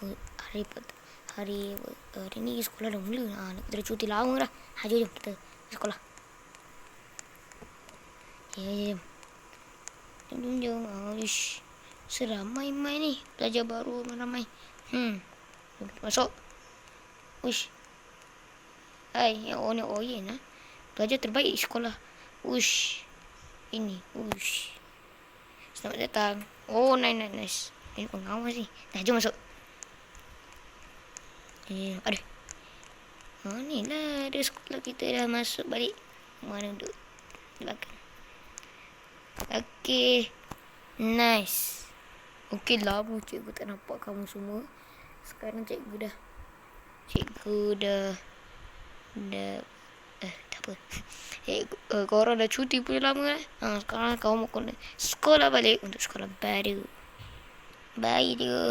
hari hari hari ni sekolah dah mula. Kita dah cuti lama dah. Jom kita sekolah. Jom. Jom. Ish. Seramai main ni. Pelajar baru ramai. Jom masuk. Uish. Hai, yang Oyen pelajar terbaik di sekolah. Uish. Ini. Uish. Selamat datang. Oh, nice. Ini pengawas ni. Jom masuk. Aduh. Ni lah ada sekolah kita dah masuk balik. Mana duduk di belakang. Okay. Nice. Okay, lama cikgu tak nampak kamu semua. Sekarang cikgu dah tak apa. Korang dah cuti pun lama lah. Sekarang kau mau sekolah balik untuk sekolah baru. Baik dia.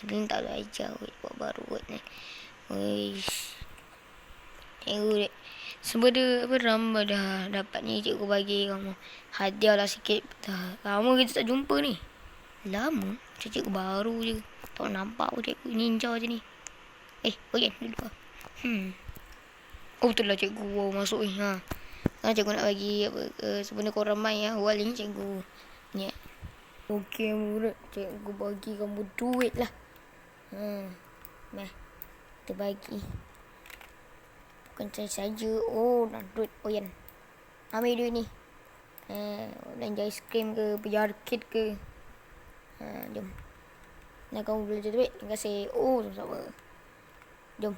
Ada yang tak belajar buat baru buat ni. Wish. Cikgu sebenarnya ramai dah dapat ni cikgu bagi kamu. Hadiah lah sikit. Lama kita tak jumpa ni. Lama? Cikgu baru je. Tak nampak pun cikgu ninja je ni. Oyen dulu. Oh betul lah cikgu masuk ni. Cikgu nak bagi sebenarnya korang main awal ni cikgu ni. Okey murid, cikgu bagi kamu duit lah. Nah, kita bagi. Bukan saya saja. Oh, nak duit Oyen. Ambil duit ni. Belanja aiskrim ke, pergi arcade ke. Jom. Nak kamu belanja duit. Terima kasih. Oh, sama-sama. Jom.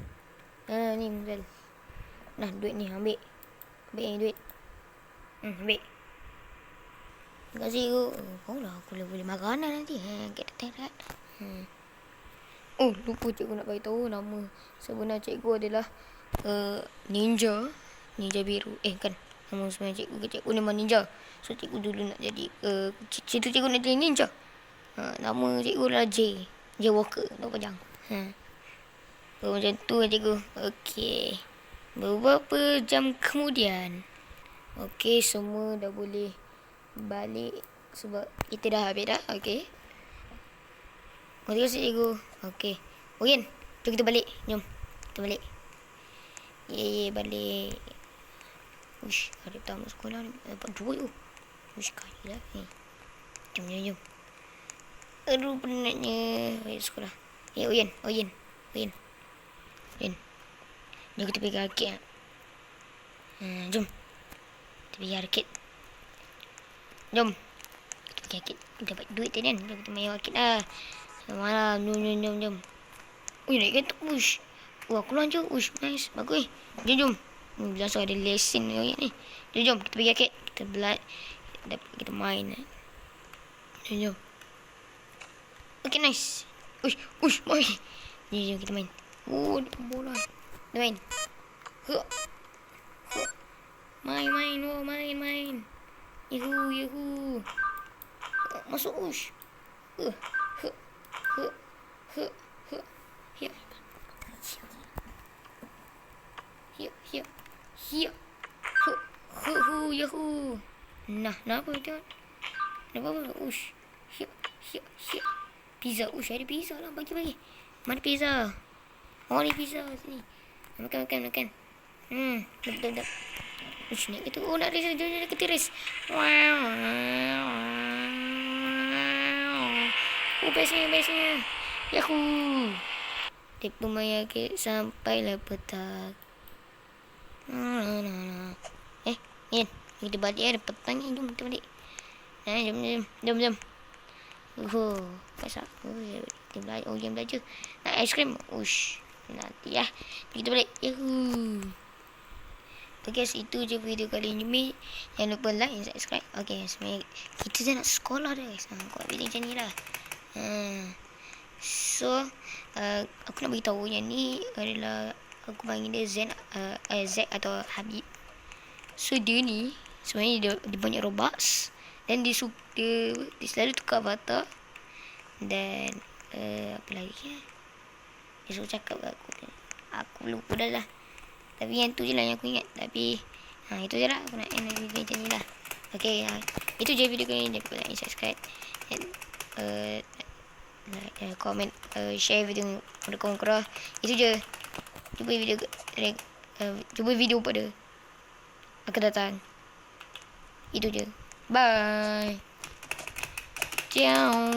Ni Muzal. Nah, duit ni ambil. Ambil ni duit. Ambil. Terima kasih aku. Kau lah aku boleh makanan nanti. Kita tengok. Oh, lupa cikgu nak beritahu nama sebenar cikgu adalah Ninja biru. Kan. Nama sebenarnya cikgu memang ninja. So cikgu dulu nak jadi situ cikgu nak jadi ninja. Nama cikgu adalah J Walker. Nama panjang. Macam tu cikgu. Okey. Beberapa jam kemudian. Okey, semua dah boleh balik sebab kita dah habis dah. Okey. Terima kasih cikgu. Okey. Oyen, jom kita balik. Jom. Kita balik. Balik. Uish, hari pertama sekolah ni dapat duit tu. Uish, kali lah. Jom. Aduh, penatnya balik sekolah. Oyen. Jom kita pergi arcade. Jom. Kita pergi arcade. Jom. Kita pergi arcade. Kita dapat duit tadi kan. Jom kita main arcade lah. Malam. Jom. Naik kereta. Uish. Aku lanjut. Uish, nice. Bagus. Jom. Langsung ada lesen ni. Jom. Kita pergi arcade. Kita main. Jom. Okay, nice. Uish, main. Jom kita main. Oh, ada bola. Kita main. Main. Yuhu. Masuk uish. Here. Yuhu. Nah, kenapa tu? Kenapa? Uish. Here. Pizza. Uish, ada pizza lah. Bagi. Mana pizza? Oh, ni pizza sini. Makan. Betul. Uish, naik itu. Oh, nak race. Jom kita race. Oh, bestnya. Yahoo. Dia pemain sampailah petang. Yan. Kita balik ada petang ni. Jom kita balik. Jom. Pasal kita belajar. Oh, dia belajar. Nak aiskrim. Uish. Nanti lah. Kita balik. Yahoo. Okay, itu je video kali ni. Jangan lupa like dan subscribe. Okay, sebenarnya kita dah nak sekolah dah guys. Buat video macam ni lah. So, aku nak beritahu yang ni adalah aku panggil dia Z atau Habib. So dia ni sebenarnya dia banyak Robux dan dia selalu tukar avatar dan apa lagi dia suruh cakap kat aku lupa dah lah. Tapi yang tu je lah yang aku ingat. Tapi itu je lah aku nak end video macam ni lah. Okay, itu je video kali ni. Jangan lupa like, subscribe dan like, comment, share video pada kawan-kawan. Itu je. Jumpa video pada akan datang. Itu je. Bye. Ciao.